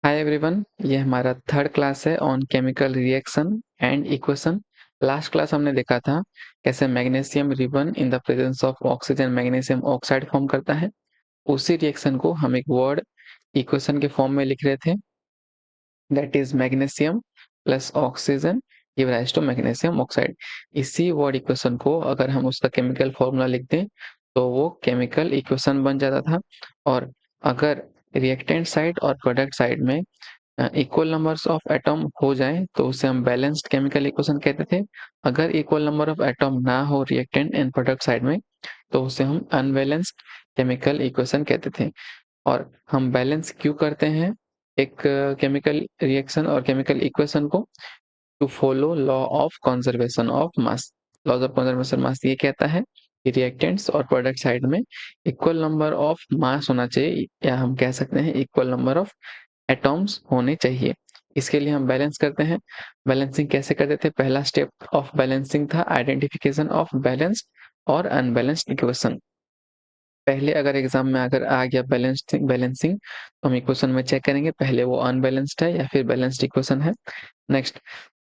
Hi everyone, ये हमारा third class है on chemical reaction and equation. Last class हमने देखा था कैसे magnesium ribbon in the presence of oxygen magnesium oxide form करता है। उसी रिएक्शन को हम एक वर्ड इक्वेशन के फॉर्म में लिख रहे थे, that is magnesium plus oxygen give rise to magnesium oxide. इसी वर्ड इक्वेशन को अगर हम उसका केमिकल फॉर्मूला लिख दें तो वो केमिकल इक्वेशन बन जाता था। और अगर रिएक्टेंट साइड और प्रोडक्ट साइड में इक्वल नंबर्स ऑफ एटम हो जाए तो उसे हम बैलेंस्ड केमिकल इक्वेशन कहते थे। अगर इक्वल नंबर ऑफ एटम ना हो रिएक्टेंट एंड प्रोडक्ट साइड में तो उसे हम अनबैलेंस्ड केमिकल इक्वेशन कहते थे। और हम बैलेंस क्यों करते हैं एक केमिकल रिएक्शन और केमिकल इक्वेशन को? To follow law of conservation of mass. Laws of conservation mass ये कहता है कि रिएक्टेंट्स और प्रोडक्ट साइड में इक्वल नंबर ऑफ मास होना चाहिए, या हम कह सकते हैं इक्वल नंबर ऑफ एटॉम्स होने चाहिए। इसके लिए हम बैलेंस करते हैं। बैलेंसिंग कैसे करते थे? पहला स्टेप ऑफ बैलेंसिंग था आइडेंटिफिकेशन ऑफ बैलेंस्ड और अनबैलेंस्ड इक्वेशन। पहले अगर एग्जाम में अगर आ गया बैलेंसिंग बैलेंसिंग तो हम इक्वेशन में चेक करेंगे पहले वो अनबैलेंस्ड है या फिर बैलेंस्ड इक्वेशन है। नेक्स्ट,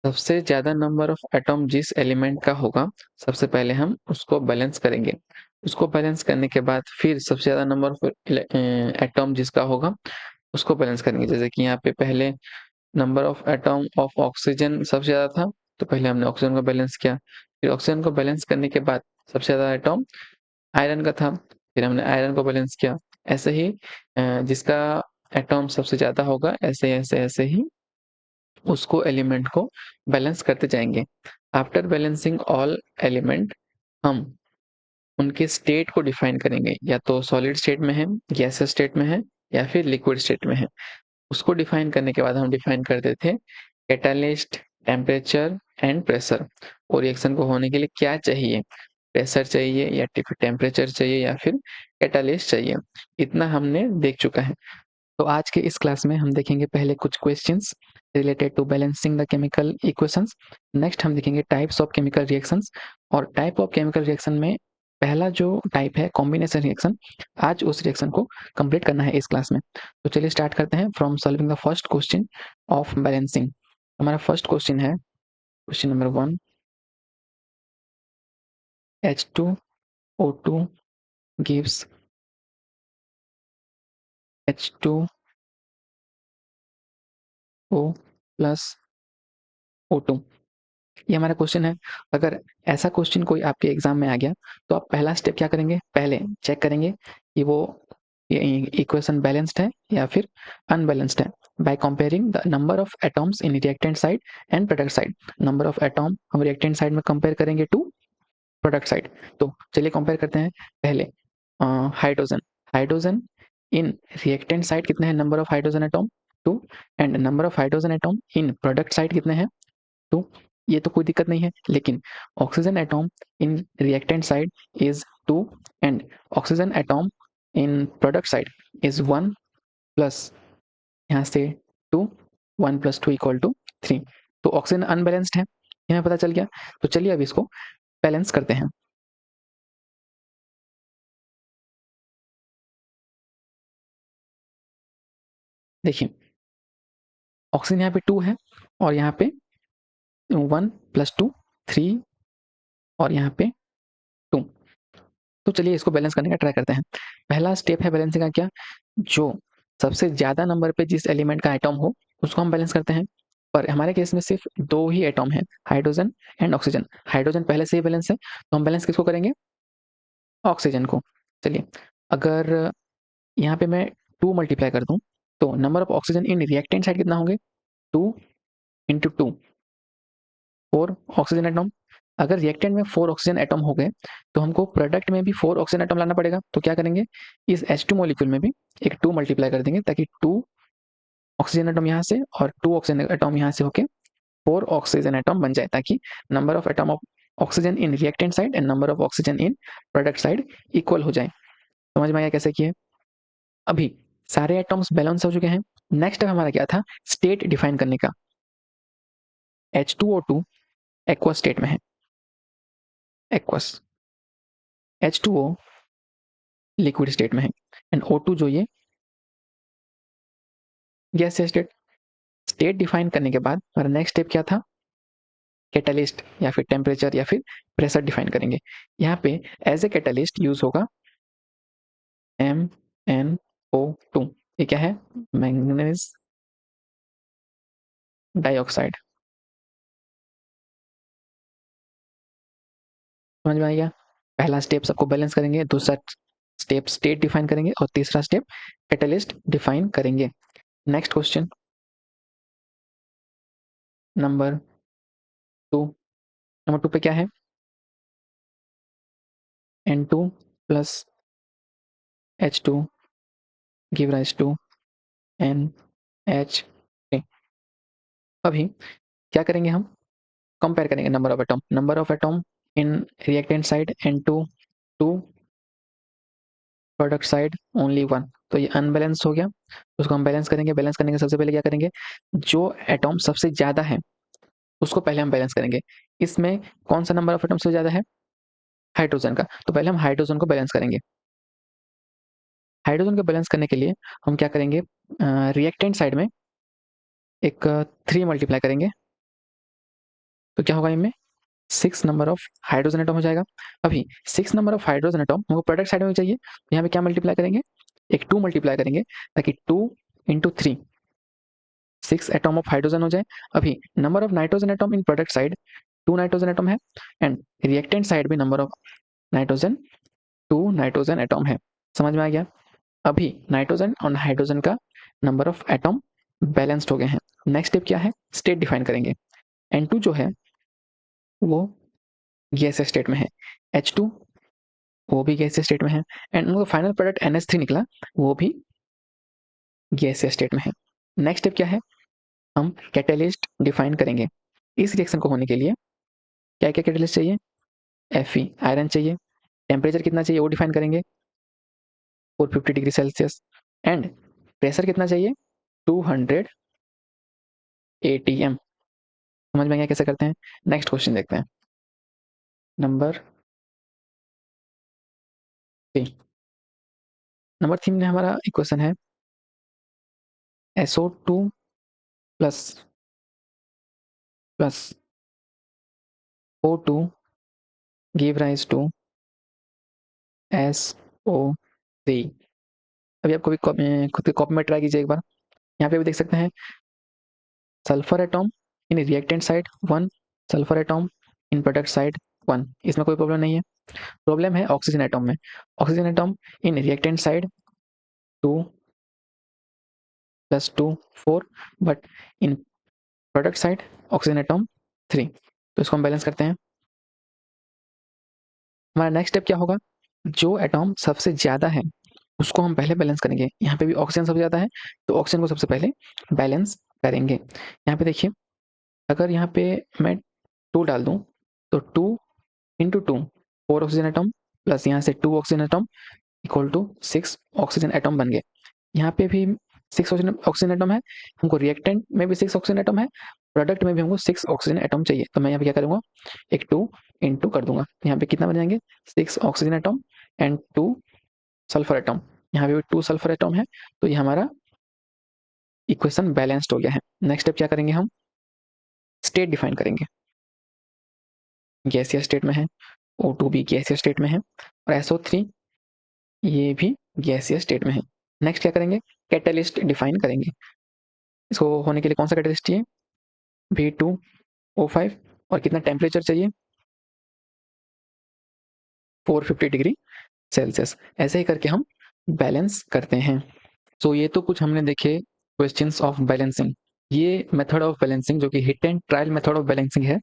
सबसे ज्यादा नंबर ऑफ एटॉम जिस एलिमेंट का होगा सबसे पहले हम उसको बैलेंस करेंगे। उसको बैलेंस करने के बाद फिर सबसे ज्यादा नंबर ऑफ एटॉम जिसका होगा उसको बैलेंस करेंगे। जैसे कि यहाँ पे पहले number of atom of oxygen सबसे ज्यादा था तो पहले हमने ऑक्सीजन को बैलेंस किया। फिर ऑक्सीजन को बैलेंस करने के बाद सबसे ज्यादा एटॉम आयरन का था, फिर हमने आयरन को बैलेंस किया। ऐसे ही जिसका एटॉम सबसे ज्यादा होगा ऐसे ऐसे ऐसे ही उसको एलिमेंट को बैलेंस करते जाएंगे। आफ्टर बैलेंसिंग ऑल एलिमेंट हम उनके स्टेट को डिफाइन करेंगे, या तो सॉलिड स्टेट में है, गैसेस स्टेट में है, या फिर लिक्विड स्टेट में है। उसको डिफाइन करने के बाद हम डिफाइन करते थे कैटालिस्ट, टेम्परेचर एंड प्रेशर। और रिएक्शन को होने के लिए क्या चाहिए? प्रेशर चाहिए या टेम्परेचर चाहिए या फिर कैटालिस्ट चाहिए। इतना हमने देख चुका है। तो आज के इस क्लास में हम देखेंगे पहले कुछ questions related to balancing the chemical equations. Next हम देखेंगे टाइप्स ऑफ केमिकल रिएक्शंस। और टाइप ऑफ केमिकल रिएक्शन में पहला जो टाइप है कॉम्बिनेशन रिएक्शन, आज उस रिएक्शन को कंप्लीट करना है इस क्लास में। तो चलिए स्टार्ट करते हैं from solving the first question of balancing. हमारा फर्स्ट क्वेश्चन है question number 1, H2O2 gives H2O plus O2। ये हमारा क्वेश्चन है। अगर ऐसा क्वेश्चन कोई आपके एग्जाम में आ गया तो आप पहला स्टेप क्या करेंगे? पहले चेक करेंगे कि वो इक्वेशन बैलेंस्ड है या फिर अनबैलेंस्ड है by comparing the number of atoms in reactant side and product side. Number of atom हम रिएक्टेंट साइड में कंपेयर करेंगे टू प्रोडक्ट साइड। तो चलिए कंपेयर करते हैं। पहले hydrogen. Hydrogen in reactant side कितने हैं number of hydrogen atom? 2। And number of hydrogen atom in product side कितने हैं? 2। ये तो कोई दिक्कत नहीं है, लेकिन oxygen atom in reactant side is 2 and oxygen atom in product side is 1 plus यहाँ से 2, 1 प्लस 2 इक्वल टू 3। तो ऑक्सीजन अनबैलेंस्ड है, ये हमें पता चल गया। तो चलिए अब इसको बैलेंस करते हैं। देखिए ऑक्सीजन यहाँ पे 2 है और यहाँ पे 1 प्लस 2 3 और यहाँ पे 2। तो चलिए इसको बैलेंस करने का ट्राई करते हैं। पहला स्टेप है बैलेंसिंग का क्या? जो सबसे ज्यादा नंबर पे जिस एलिमेंट का एटॉम हो उसको हम बैलेंस करते हैं। पर हमारे केस में सिर्फ दो ही एटॉम है, हाइड्रोजन एंड ऑक्सीजन। हाइड्रोजन पहले से ही बैलेंस है तो हम बैलेंस किसको करेंगे? ऑक्सीजन को। चलिए अगर यहाँ पे मैं 2 मल्टीप्लाई कर दूं तो number of oxygen in reactant side कितना होंगे? 2 इंटू 2, 4 ऑक्सीजन एटॉम। अगर रिएक्टेंट में 4 ऑक्सीजन एटॉम हो गए तो हमको प्रोडक्ट में भी 4 ऑक्सीजन एटॉम लाना पड़ेगा। तो क्या करेंगे? इस H2 मॉलिक्यूल में भी एक 2 मल्टीप्लाई कर देंगे ताकि 2 ऑक्सीजन एटॉम यहाँ से और 2 ऑक्सीजन एटॉम यहाँ से होके 4 ऑक्सीजन एटॉम बन जाए, ताकि number of atom of oxygen in reactant side and number of oxygen in product side equal हो जाए। समझ में आया कैसे किए? अभी सारे एटॉम्स बैलेंस हो चुके हैं। नेक्स्ट हमारा क्या था? स्टेट डिफाइन करने का। H2O2 एक्वस स्टेट में है, एक्वस। H2O लिक्विड स्टेट में है एंड O2 जो ये गैसीय स्टेट। स्टेट डिफाइन करने के बाद हमारा नेक्स्ट स्टेप क्या था? कैटलिस्ट या फिर टेम्परेचर या फिर प्रेशर डिफाइन करेंगे। यहाँ पे एज ए कैटलिस्ट यूज होगा MnO2। ये क्या है? Manganese dioxide. समझ में आ गया? पहला स्टेप सबको बैलेंस करेंगे, दूसरा स्टेप स्टेट डिफाइन करेंगे और तीसरा स्टेप कैटलिस्ट डिफाइन करेंगे। Next question number 2। नंबर 2 पे क्या है? N2 plus H2 give rise to NH3। अभी क्या करेंगे हम? कंपेयर करेंगे number of atom in reactant side N2 2, product side only 1। तो ये अनबैलेंस हो गया। उसको हम बैलेंस करेंगे। बैलेंस करने के सबसे पहले क्या करेंगे? जो एटम सबसे ज़्यादा है उसको पहले हम बैलेंस करेंगे। इसमें कौन सा नंबर ऑफ एटम सबसे ज़्यादा है? हाइड्रोजन का। तो पहले हम हाइड्रोजन को बैलेंस करेंगे। हाइड्रोजन को बैलेंस करने के लिए हम क्या करेंगे? रिएक्टेंट साइड में एक 3 मल्टीप्लाई करेंगे। तो क्या होगा इनमें? 6 नंबर ऑफ हाइड्रोजन एटम हो जाएगा। अभी 6 नंबर ऑफ हाइड्रोजन एटम हमको प्रोडक्ट साइड में चाहिए, तो यहाँ पे क्या मल्टीप्लाई करेंगे? एक 2 मल्टीप्लाई करेंगे, ताकि 2 इंटू 3 6 एटम ऑफ हाइड्रोजन हो जाए। अभी number of nitrogen atom in product side 2 nitrogen atom है, एंड रिएक्टेंट साइड भी number of nitrogen 2 nitrogen atom है। समझ में आ गया? अभी नाइट्रोजन और हाइड्रोजन का नंबर ऑफ एटम बैलेंस्ड हो गए हैं। नेक्स्ट स्टेप क्या है? स्टेट डिफाइन करेंगे। N2 जो है वो गैसीय स्टेट में है, H2 वो भी गैसीय स्टेट में है, एंड उनका फाइनल प्रोडक्ट NH3 निकला, वो भी गैसीय स्टेट में है। नेक्स्ट स्टेप क्या है? हम कैटलिस्ट डिफाइन करेंगे। इस रिएक्शन को होने के लिए क्या क्या कैटलिस्ट चाहिए? Fe आयरन चाहिए। टेम्परेचर कितना चाहिए वो डिफाइन करेंगे, 450 डिग्री सेल्सियस। एंड प्रेशर कितना चाहिए? 200 ATM। समझ में गया कैसे करते हैं? नेक्स्ट क्वेश्चन देखते हैं, नंबर 3। नंबर 3 में हमारा इक्वेशन है SO2 plus plus O2 give rise to SO3। अभी आपको भी खुद के कॉपी में ट्राई कीजिए एक बार। यहाँ पे भी देख सकते हैं sulphur atom in reactant side 1, sulphur atom in product side 1। इसमें कोई प्रॉब्लम नहीं है। प्रॉब्लम है ऑक्सीजन एटॉम में। Oxygen atom in reactant side 2 plus 2 4, but in product side oxygen atom 3। तो इसको हम बैलेंस करते हैं। हमारा नेक्स्ट स्टेप क्या होगा? जो एटॉम सबसे ज़्यादा है उसको हम पहले बैलेंस करेंगे। यहाँ पे भी ऑक्सीजन सबसे ज़्यादा है, तो ऑक्सीजन को सबसे पहले बैलेंस करेंगे। यहाँ पे देखिए, अगर यहाँ पे मैं 2 डाल दूँ, तो 2 इंटू 2 4 ऑक्सीजन एटम, प्लस यहाँ से 2 oxygen atom equal to 6 oxygen atom बन गए। यहाँ पे भी 6 ऑक्सीजन एटम है, हमको रिएक्टेंट में भी 6 ऑक्सीजन एटम है, प्रोडक्ट में भी हमको 6 ऑक्सीजन एटम चाहिए। तो मैं यहाँ पे क्या करूँगा? एक 2 इंटू कर दूंगा। यहाँ पे कितना बन जाएंगे? 6 oxygen atom and 2 sulphur atom. यहाँ पे भी 2 सल्फर एटम है, तो ये हमारा इक्वेशन बैलेंस्ड हो गया है। नेक्स्ट स्टेप क्या करेंगे? हम स्टेट डिफाइन करेंगे। गैसीय स्टेट में है, O2 भी गैसीय स्टेट में है, और SO3 ये भी गैसीय स्टेट में है। नेक्स्ट क्या करेंगे? कैटलिस्ट डिफाइन करेंगे। इसको होने के लिए कौन सा कैटलिस्ट चाहिए? V2O5। और कितना टेम्परेचर चाहिए? 450 डिग्री सेल्सियस। ऐसे ही करके हम बैलेंस करते हैं। सो ये तो कुछ हमने देखे क्वेश्चंस ऑफ बैलेंसिंग। ये मेथड ऑफ बैलेंसिंग जो कि hit and trial method of balancing है,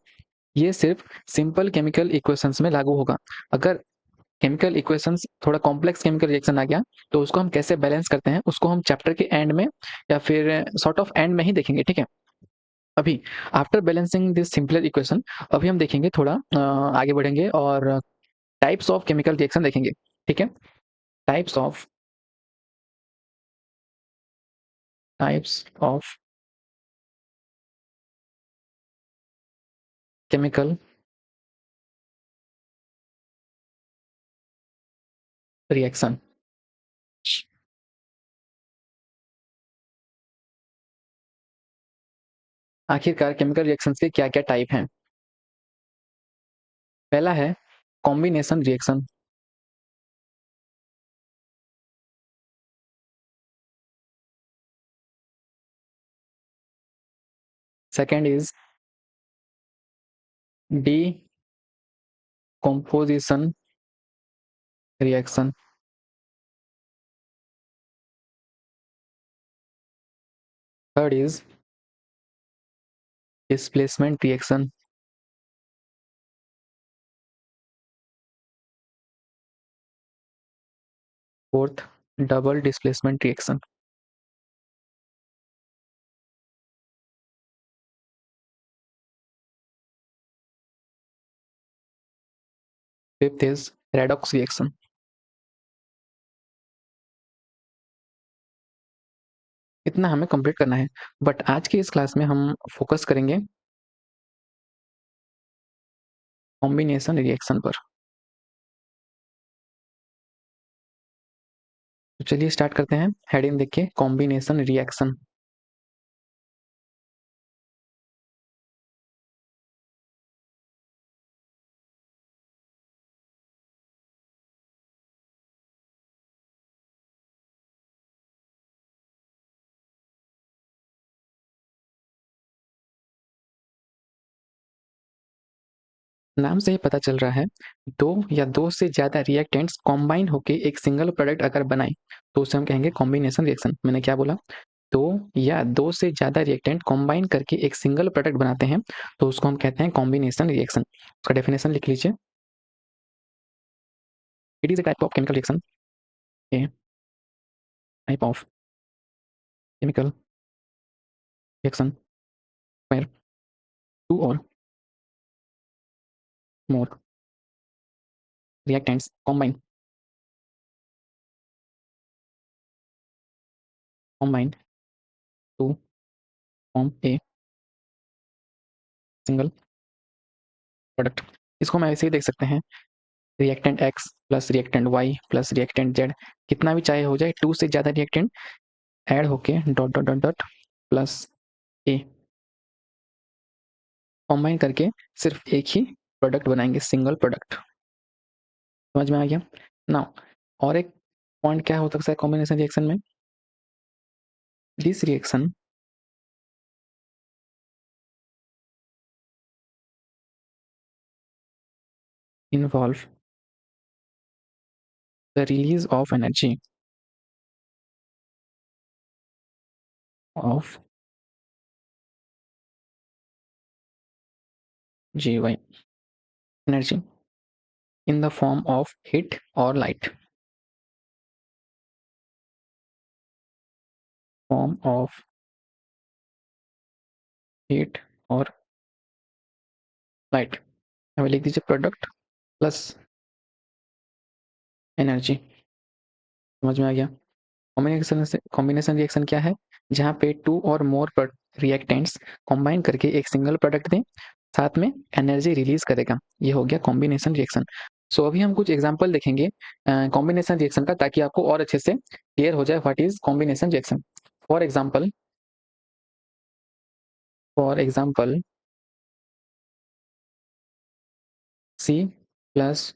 ये सिर्फ सिंपल केमिकल इक्वेशंस में लागू होगा। अगर केमिकल इक्वेशंस थोड़ा कॉम्प्लेक्स केमिकल रिएक्शन आ गया, तो उसको हम कैसे बैलेंस करते हैं उसको हम चैप्टर के एंड में या फिर सॉर्ट ऑफ एंड में ही देखेंगे, ठीक है? अभी after balancing this simpler equation, अभी हम देखेंगे थोड़ा आगे बढ़ेंगे और टाइप्स ऑफ केमिकल रिएक्शन देखेंगे, ठीक है? Types of chemical reaction. आखिरकार केमिकल रिएक्शंस के क्या-क्या टाइप हैं? पहला है combination reaction. Second is decomposition reaction. Third is displacement reaction. Fourth double displacement reaction. Fifth is redox reaction. इतना हमें कंप्लीट करना है, बट आज की इस क्लास में हम फोकस करेंगे कॉम्बिनेशन रिएक्शन पर। तो चलिए स्टार्ट करते हैं। हेडिंग देखिए, कॉम्बिनेशन रिएक्शन। नाम से ही पता चल रहा है, दो या दो से ज्यादा रिएक्टेंट्स कॉम्बाइन होकर एक सिंगल प्रोडक्ट अगर बनाए तो उसे हम कहेंगे कॉम्बिनेशन रिएक्शन। मैंने क्या बोला? दो या दो से ज्यादा रिएक्टेंट कॉम्बाइन करके एक सिंगल प्रोडक्ट बनाते हैं तो उसको हम कहते हैं कॉम्बिनेशन रिएक्शन। उसका डेफिनेशन लिख लीजिए। It is a type of chemical reaction, A type of chemical reaction where two or more reactants combine to form a single product. इसको हम ऐसे ही देख सकते हैं, reactant X plus reactant Y plus reactant Z, कितना भी चाहे हो जाए, टू से ज़्यादा रिएक्टेंट ऐड होके dot dot dot dot plus A combine करके सिर्फ एक ही प्रोडक्ट बनाएंगे, सिंगल प्रोडक्ट। समझ में आ गया? नाउ और एक पॉइंट क्या हो सकता है कॉम्बिनेशन रिएक्शन में? This reaction involve the release of energy of GY, energy in the form of heat or light, form of heat or light. हमें लिख दीजिए प्रोडक्ट प्लस एनर्जी। समझ में आ गया? कॉम्बिनेशन रिएक्शन क्या है? जहाँ पे टू और मोर रिएक्टेंट्स कंबाइन करके एक सिंगल प्रोडक्ट दें, साथ में एनर्जी रिलीज करेगा, ये हो गया कॉम्बिनेशन रिएक्शन। सो अभी हम कुछ एग्जांपल देखेंगे कॉम्बिनेशन रिएक्शन का, ताकि आपको और अच्छे से क्लियर हो जाए what is combination reaction. For example C plus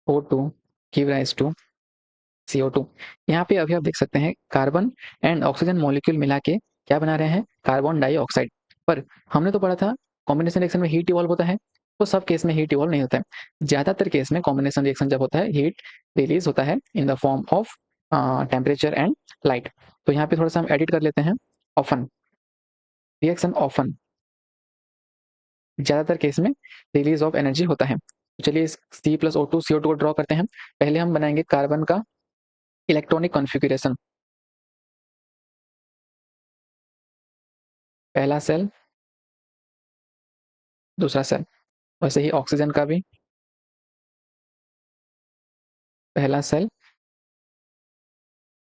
O2 give rise to CO2। यहाँ पे अभी आप देख सकते हैं कार्बन एंड ऑक्सीजन मॉलिक्यूल मिला के क्या बना रहे हैं? Carbon dioxide. पर हमने तो पढ़ा था कॉम्बिनेशन रिएक्शन में हीट इवॉल्व होता है, तो सब केस में हीट इवॉल्व नहीं होता है। ज्यादातर केस में कॉम्बिनेशन रिएक्शन जब होता है, हीट रिलीज होता है in the form of temperature and light. तो यहाँ पे थोड़ा सा हम एडिट कर लेते हैं, ऑफन रिएक्शन, ऑफन ज्यादातर केस में रिलीज ऑफ एनर्जी होता है। तो चलिए C+O2 CO2 को ड्रॉ करते हैं। पहले हम बनाएंगे कार्बन का इलेक्ट्रॉनिक कॉन्फ़िगरेशन। पहला सेल, दूसरा सेल। वैसे ही ऑक्सीजन का भी पहला सेल,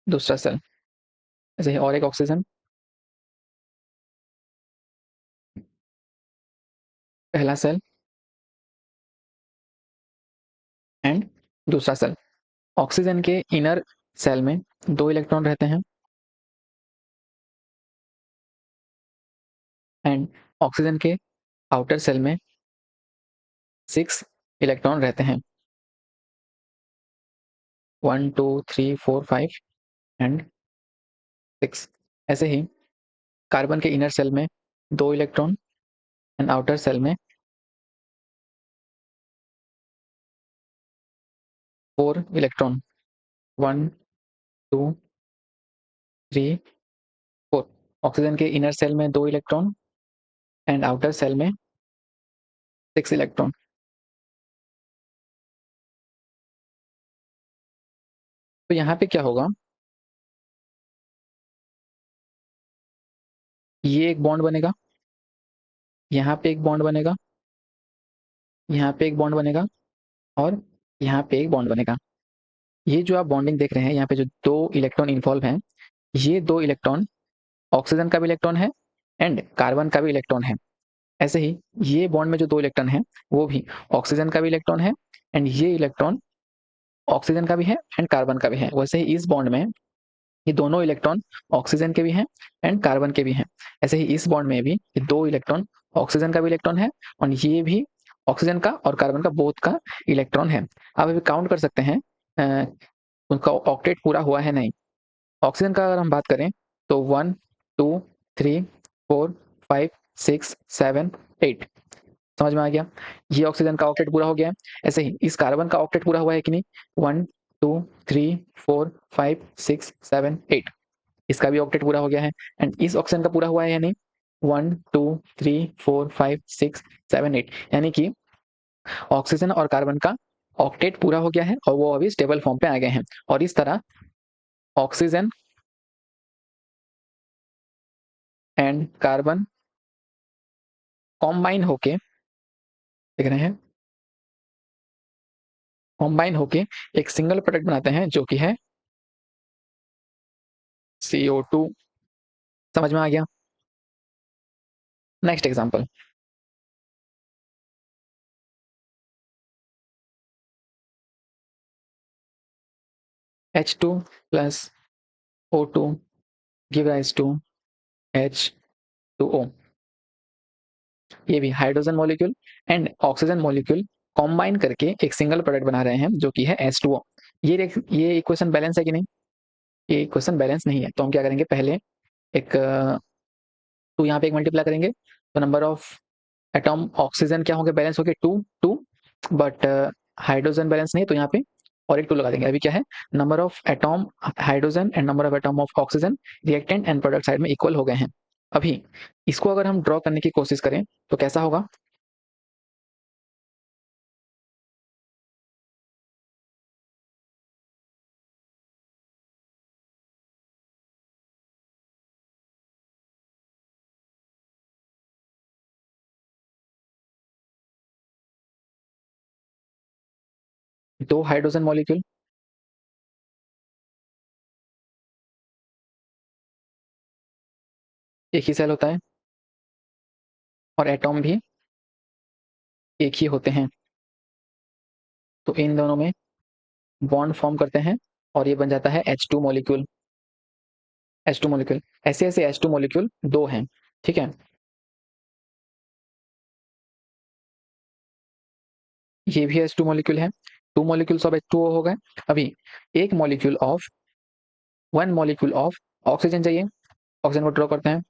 दूसरा सेल। वैसे ही और एक ऑक्सीजन, पहला सेल एंड दूसरा सेल। ऑक्सीजन के इनर सेल में दो इलेक्ट्रॉन रहते हैं एंड ऑक्सीजन के आउटर सेल में 6 इलेक्ट्रॉन रहते हैं, 1 2 3 4 5 एंड 6। ऐसे ही कार्बन के इनर सेल में 2 इलेक्ट्रॉन एंड आउटर सेल में 4 इलेक्ट्रॉन, 1 2 3 4। ऑक्सीजन के इनर सेल में 2 इलेक्ट्रॉन एंड आउटर सेल में 6 इलेक्ट्रॉन। तो यहाँ पे क्या होगा, ये एक बॉन्ड बनेगा, यहाँ पे एक बॉन्ड बनेगा, यहाँ पे एक बॉन्ड बनेगा और यहाँ पे एक बॉन्ड बनेगा। ये जो आप बॉन्डिंग देख रहे हैं, यहाँ पे जो 2 इलेक्ट्रॉन इन्वॉल्व हैं, ये 2 इलेक्ट्रॉन ऑक्सीजन का भी इलेक्ट्रॉन है एंड कार्बन का भी इलेक्ट्रॉन है। ऐसे ही ये बॉन्ड में जो 2 इलेक्ट्रॉन हैं, वो भी ऑक्सीजन का भी इलेक्ट्रॉन है एंड ये इलेक्ट्रॉन ऑक्सीजन का भी है एंड कार्बन का भी है। वैसे ही इस बॉन्ड में ये दोनों इलेक्ट्रॉन ऑक्सीजन के भी हैं एंड कार्बन के भी हैं। ऐसे ही इस बॉन्ड में भी ये 2 इलेक्ट्रॉन ऑक्सीजन का भी इलेक्ट्रॉन है और ये भी ऑक्सीजन का और कार्बन का बोथ का इलेक्ट्रॉन है। आप अभी काउंट कर सकते हैं उनका ऑक्टेट पूरा हुआ है नहीं। ऑक्सीजन का अगर हम बात करें तो 1 2 3 4 5 6 7 8। समझ में आ गया, ये ऑक्सीजन का ऑक्टेट पूरा हो गया है। ऐसे ही इस कार्बन का ऑक्टेट पूरा हुआ है कि नहीं, 1 2 3 4 5 6 7 8, इसका भी ऑक्टेट पूरा हो गया है। एंड इस ऑक्सीजन का पूरा हुआ है या नहीं, 1 2 3 4 5 6 7 8, यानी कि ऑक्सीजन और कार्बन का ऑक्टेट पूरा हो गया है और वो अभी स्टेबल फॉर्म पे आ गए हैं। और इस तरह ऑक्सीजन एंड कार्बन कॉम्बाइन होके, देख रहे हैं, कॉम्बाइन होके एक सिंगल प्रोडक्ट बनाते हैं जो कि है CO2। समझ में आ गया। Next example, H2 plus O2 give rise to H2O। ये भी hydrogen molecule and oxygen molecule combine करके एक सिंगल प्रोडक्ट बना रहे हैं जो कि है H2O। ये इक्वेशन बैलेंस है कि नहीं, ये इक्वेशन बैलेंस नहीं है। तो हम क्या करेंगे, पहले एक 2 यहाँ पे एक मल्टीप्लाई करेंगे तो नंबर ऑफ एटॉम ऑक्सीजन क्या होंगे, बैलेंस हो गए 2 2, बट हाइड्रोजन बैलेंस नहीं, तो यहाँ पे और एक 2 लगा देंगे। अभी क्या है, number of atom hydrogen and number of atom of oxygen reactant and product side में इक्वल हो गए हैं। अभी इसको अगर हम ड्रॉ करने की कोशिश करें तो कैसा होगा, 2 हाइड्रोजन मॉलिक्यूल, एक ही सेल होता है और एटॉम भी एक ही होते हैं, तो इन दोनों में बॉन्ड फॉर्म करते हैं और ये बन जाता है H2 मॉलिक्यूल। H2 मॉलिक्यूल, ऐसे ऐसे H2 मॉलिक्यूल 2 हैं, ठीक है। ये भी H2 मॉलिक्यूल है, 2 मॉलिक्यूल्स ऑफ H2O हो गए। अभी एक molecule of 1 molecule of oxygen चाहिए, ऑक्सीजन को ड्रॉ करते हैं।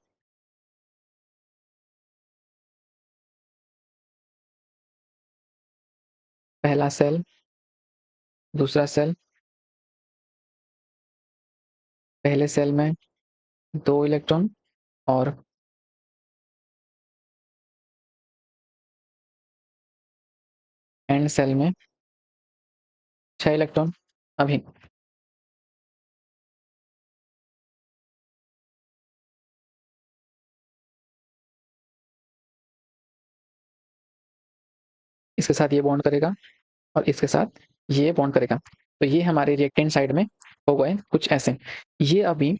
पहला सेल, दूसरा सेल, पहले सेल में 2 इलेक्ट्रॉन और एंड सेल में 6 इलेक्ट्रॉन। अभी इसके साथ ये बॉन्ड करेगा और इसके साथ ये बॉन्ड करेगा, तो ये हमारे रिएक्टेंट साइड में हो गए कुछ ऐसे। ये अभी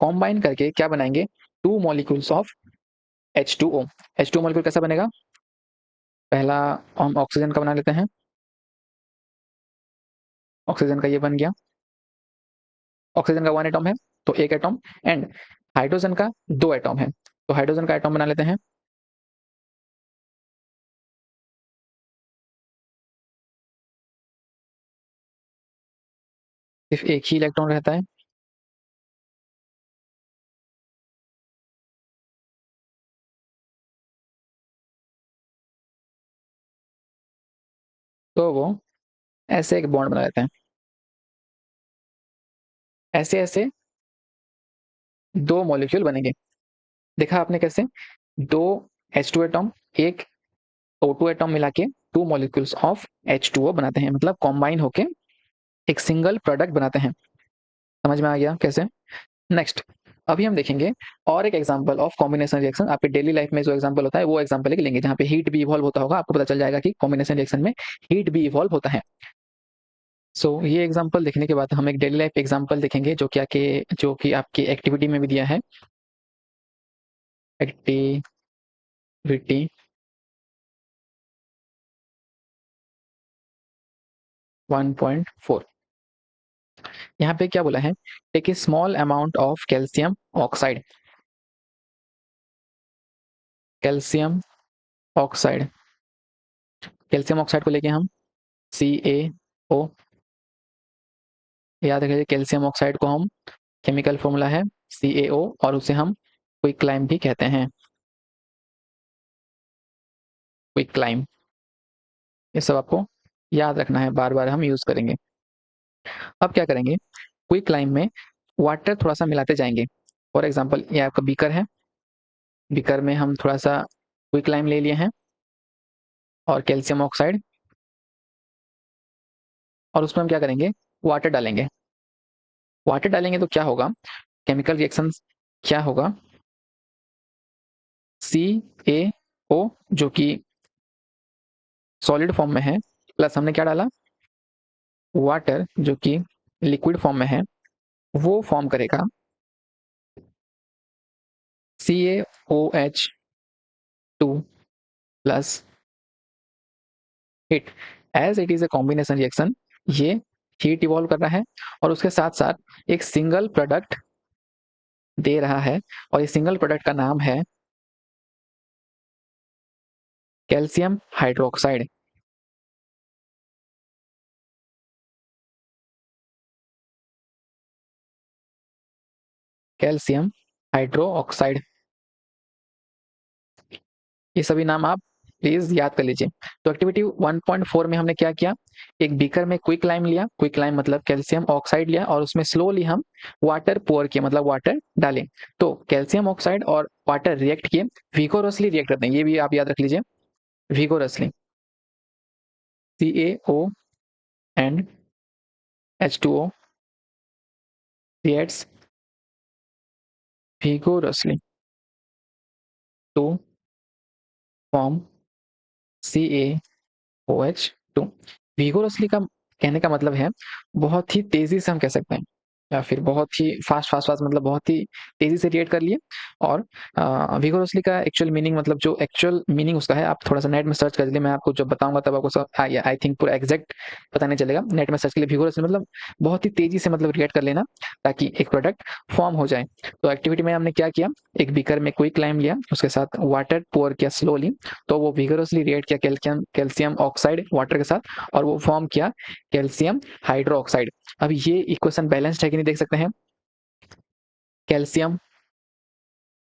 कॉम्बाइन करके क्या बनाएंगे, 2 molecules of H2O। H2O molecule कैसा बनेगा, पहला हम ऑक्सीजन का बना लेते हैं, ऑक्सीजन का ये बन गया। ऑक्सीजन का 1 एटॉम है तो एक एटॉम, एंड हाइड्रोजन का 2 एटॉम है तो हाइड्रोजन का एटॉम बना लेते हैं। सिर्फ एक ही इलेक्ट्रॉन रहता है। तो वो ऐसे एक बॉन्ड बना लेते हैं। ऐसे ऐसे दो मॉलिक्यूल बनेंगे। देखा आपने कैसे? दो H2 एटॉम, एक O2 एटॉम मिला के टू मॉलिक्यूल्स ऑफ H2O बनाते हैं, मतलब कॉम्बाइन होके एक सिंगल प्रोडक्ट बनाते हैं। समझ में आ गया कैसे? नेक्स्ट, अभी हम देखेंगे और एक एग्जांपल ऑफ कॉम्बिनेशन रिएक्शन। आपके डेली लाइफ में जो एग्जांपल होता है वो एग्जांपल एक लेंगे, जहाँ पे हीट भी इवॉल्व होता होगा, आपको पता चल जाएगा कि कॉम्बिनेशन रिएक्शन में हीट भी इवॉल्व होता है। सो ये एग्जांपल देखने के बाद हम एक डेली लाइफ एग्जांपल देखेंगे, जो कि आपकी एक्टिविटी में भी दिया है। एक्टिविटी 1.4, यहाँ पे क्या बोला है? Take a small amount of calcium oxide. Calcium oxide, calcium oxide को लेके हम CaO, याद रखिए कैल्शियम ऑक्साइड को हम केमिकल फॉर्मूला है CaO, और उसे हम क्विकलाइम भी कहते हैं। क्विकलाइम, ये सब आपको याद रखना है, बार बार हम यूज करेंगे। अब क्या करेंगे? क्विकलाइम में वाटर थोड़ा सा मिलाते जाएंगे। फॉर एग्जाम्पल ये आपका बीकर है, बीकर में हम थोड़ा सा क्विकलाइम ले लिए हैं और कैल्शियम ऑक्साइड, और उसमें हम क्या करेंगे? वाटर डालेंगे। वाटर डालेंगे तो क्या होगा? केमिकल रिएक्शन क्या होगा? CaO जो कि सॉलिड फॉर्म में है, प्लस हमने क्या डाला? वाटर जो कि लिक्विड फॉर्म में है, वो फॉर्म करेगा CaOH2 plus heat. As it is a combination reaction, ये हीट इवॉल्व कर रहा है और उसके साथ साथ एक सिंगल प्रोडक्ट दे रहा है, और इस सिंगल प्रोडक्ट का नाम है कैल्शियम हाइड्रोक्साइड। कैल्शियम हाइड्रोक्साइड, ये सभी नाम आप प्लीज याद कर लीजिए। तो एक्टिविटी 1.4 में हमने क्या किया? एक बीकर में क्विक लाइम लिया, क्विक लाइम मतलब कैल्शियम ऑक्साइड लिया, और उसमें स्लोली हम वाटर पोर किए, मतलब वाटर डालें। तो कैल्शियम ऑक्साइड और वाटर रिएक्ट किए, विगोरसली रिएक्ट करते हैं, ये भी आप याद रख लीजिए, vigorously. CaO and H2O reacts vigorously to form CaOH2। Vigorously का कहने का मतलब है बहुत ही तेजी से हम कह सकते हैं, या फिर बहुत ही फास्ट फास्ट फास्ट मतलब बहुत ही तेजी से रिएक्ट कर लिए। और विगोरसली का एक्चुअल मीनिंग, मतलब जो एक्चुअल मीनिंग उसका है, आप थोड़ा सा नेट में सर्च कर लीजिए, मैं आपको जब बताऊंगा तब आपको सब आई थिंक पूरा एग्जैक्ट पता नहीं चलेगा। नेट में सर्च के लिए विगोरसली मतलब बहुत ही तेजी से मतलब रिएक्ट कर लेना, ताकि एक प्रोडक्ट फॉर्म हो जाए। तो एक्टिविटी में हमने क्या किया? एक बीकर में क्विक लाइम लिया, उसके साथ वाटर पोर किया स्लोली, तो वो विगोरसली रिएक्ट किया कैल्शियम कैल्शियम ऑक्साइड वाटर के साथ, और वो फॉर्म किया कैल्शियम हाइड्रोक्साइड। अब ये इक्वेशन बैलेंस्ड है कि नहीं देख सकते हैं। कैल्शियम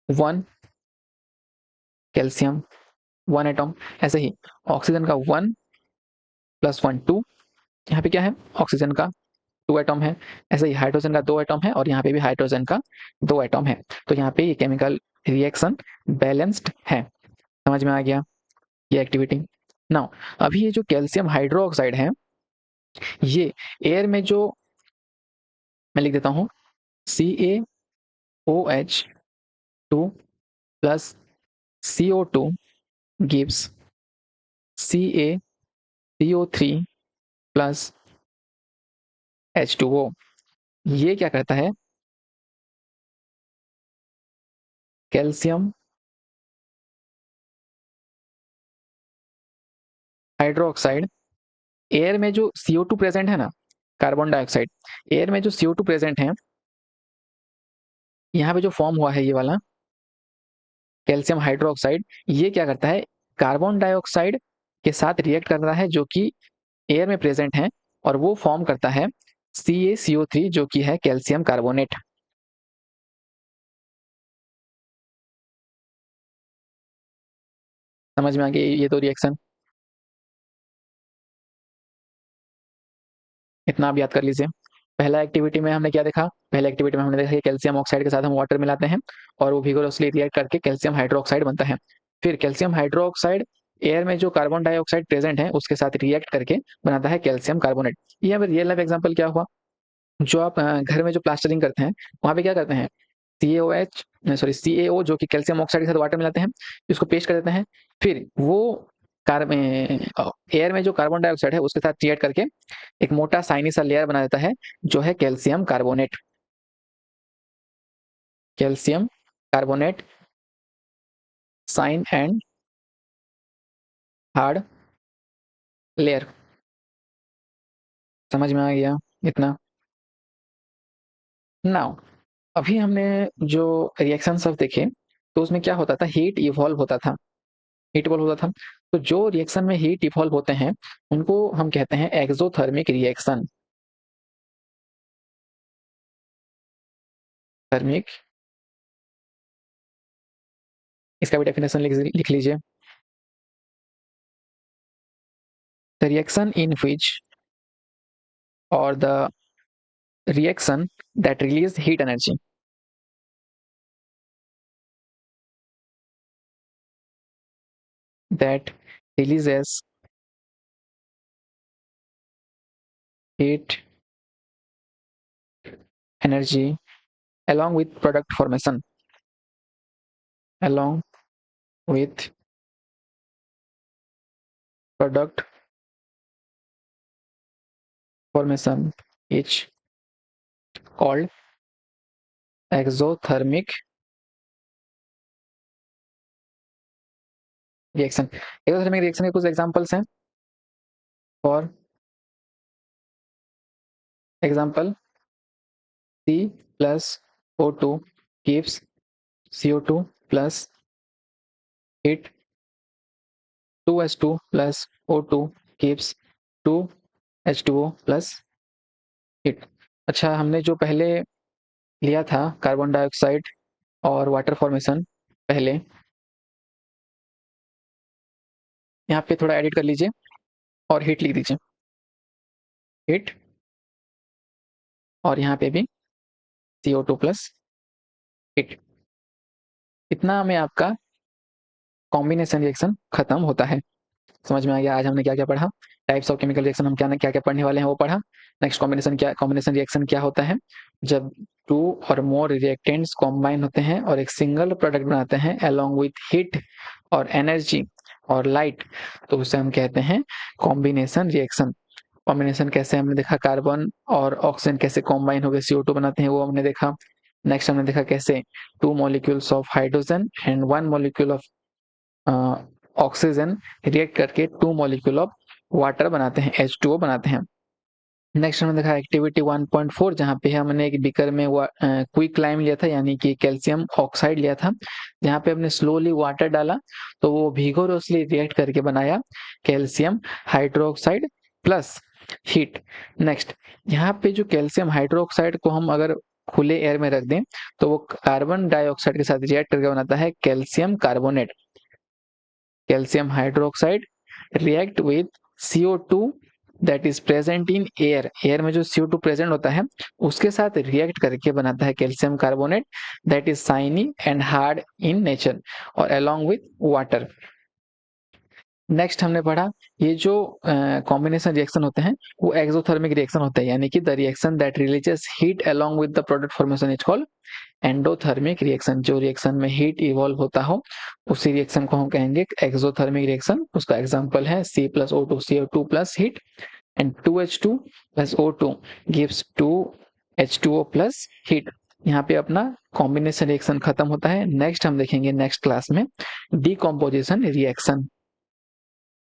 1, कैल्शियम 1 एटॉम, ऐसे ही ऑक्सीजन का 1 प्लस 1 2, यहाँ पे क्या है? ऑक्सीजन का 2 एटॉम है। ऐसे ही हाइड्रोजन का 2 एटॉम है, और यहाँ पे भी हाइड्रोजन का 2 एटॉम है। तो यहाँ पे ये केमिकल रिएक्शन बैलेंस्ड है। समझ में आ गया ये एक्टिविटी? नाउ अभी ये जो कैल्शियम हाइड्रोक्साइड है, ये एयर में जो, मैं लिख देता हूँ, CaOH2 plus CO2 gives CaCO3 plus H2O। ये क्या करता है? कैल्शियम हाइड्रोक्साइड, एयर में जो CO2 प्रेजेंट है ना, कार्बन डाइऑक्साइड, एयर में जो CO2 प्रेजेंट है, यहाँ पे जो फॉर्म हुआ है ये वाला कैल्शियम हाइड्रोक्साइड, ये क्या करता है? कार्बन डाइऑक्साइड के साथ रिएक्ट कर रहा है जो कि एयर में प्रेजेंट है, और वो फॉर्म करता है CaCO3 जो कि है कैल्शियम कार्बोनेट। समझ में आ गई ये दो रिएक्शन? इतना आप याद कर लीजिए। पहला एक्टिविटी में हमने क्या देखा? पहले एक्टिविटी में हमने देखा कि कैल्शियम ऑक्साइड के साथ हम वाटर मिलाते हैं और वो विगोरसली रिएक्ट करके कैल्शियम हाइड्रोक्साइड बनता है। फिर कैल्शियम हाइड्रोक्साइड एयर में जो कार्बन डाइऑक्साइड प्रेजेंट है उसके साथ रिएक्ट करके बनाता है कैल्शियम कार्बोनेट। ये हमें रियल लाइफ एग्जांपल क्या हुआ? जो आप घर में जो प्लास्टरिंग करते हैं वहाँ पे क्या करते हैं? CaOH सॉरी CaO जो कि कैल्शियम ऑक्साइड के साथ वाटर मिलाते हैं, उसको पेस्ट कर देते हैं। फिर वो कार्बन एयर में जो कार्बन डाइऑक्साइड है उसके साथ रिएक्ट करके एक मोटा साइनी सा लेयर बना देता है जो है calcium carbonate. Calcium carbonate shine and hard layer. समझ में आ गया इतना? नाउ अभी हमने जो रिएक्शन सब देखे तो उसमें क्या होता था? हीट इवॉल्व होता था। हीट इवॉल्व होता था। तो जो रिएक्शन में हीट इवॉल्व होते हैं उनको हम कहते हैं एक्सोथर्मिक रिएक्शन। थर्मिक, इसका भी डेफिनेशन लिख लीजिए। द रिएक्शन इन विच और the reaction that release heat energy, that releases heat energy along with product formation, along with product formation is called exothermic reaction। exothermic reaction के कुछ examples हैं। For example C plus O2 gives CO2 plus heat, 2H2 plus O2 gives 2H2O plus heat। अच्छा, हमने जो पहले लिया था carbon dioxide और वाटर फॉर्मेशन, पहले यहाँ पे थोड़ा एडिट कर लीजिए और हीट लिख दीजिए। हीट और यहाँ पे भी CO2 प्लस हीट। इतना में आपका कॉम्बिनेशन रिएक्शन खत्म होता है। समझ में आ गया आज हमने क्या क्या पढ़ा? टाइप्स ऑफ केमिकल रिएक्शन हम क्या क्या क्या पढ़ने वाले हैं वो पढ़ा। नेक्स्ट कॉम्बिनेशन रिएक्शन क्या होता है? जब टू और मोर रिएक्टेंट्स कॉम्बाइन होते हैं और एक सिंगल प्रोडक्ट बनाते हैं अलोंग विथ हीट और एनर्जी और लाइट, तो उसे हम कहते हैं कॉम्बिनेशन रिएक्शन। कॉम्बिनेशन कैसे हमने देखा? कार्बन और ऑक्सीजन कैसे कॉम्बाइन होकर CO2 बनाते हैं वो हमने देखा। नेक्स्ट हमने देखा कैसे two molecules of hydrogen and one molecule of oxygen react करके टू मॉलिक्यूल ऑफ वाटर बनाते हैं, H2O बनाते हैं। नेक्स्ट हमने देखा एक्टिविटी 1.4 जहाँ पे हमने एक बीकर में क्विक लाइम लिया था यानी कि कैल्शियम ऑक्साइड लिया था, जहाँ पे हमने स्लोली वाटर डाला तो वो विगोरसली रिएक्ट करके बनाया calcium hydroxide plus heat. Next यहाँ पे जो कैल्शियम हाइड्रोक्साइड को हम अगर खुले एयर में रख दें तो वो कार्बन डाइऑक्साइड के साथ रिएक्ट करके बनाता है calcium carbonate. Calcium hydroxide react with CO2 that is present in air। Air में जो CO2 प्रेजेंट होता है उसके साथ रिएक्ट करके बनाता है calcium carbonate that is shiny and hard in nature और अलोंग विथ वाटर। नेक्स्ट हमने पढ़ा ये जो कॉम्बिनेशन रिएक्शन होते हैं वो एक्सोथर्मिक रिएक्शन होते हैं यानी कि the reaction that releases heat along with the product formation is called endothermic reaction. जो रिएक्शन में हीट इवॉल्व होता हो उसी रिएक्शन को हम कहेंगे एक्सोथर्मिक रिएक्शन। उसका एग्जांपल है C+O2 CO2 plus heat and 2H2 plus O2 gives 2H2O plus heat. यहाँ पे अपना कॉम्बिनेशन रिएक्शन खत्म होता है। नेक्स्ट हम देखेंगे नेक्स्ट क्लास में डीकम्पोजिशन रिएक्शन।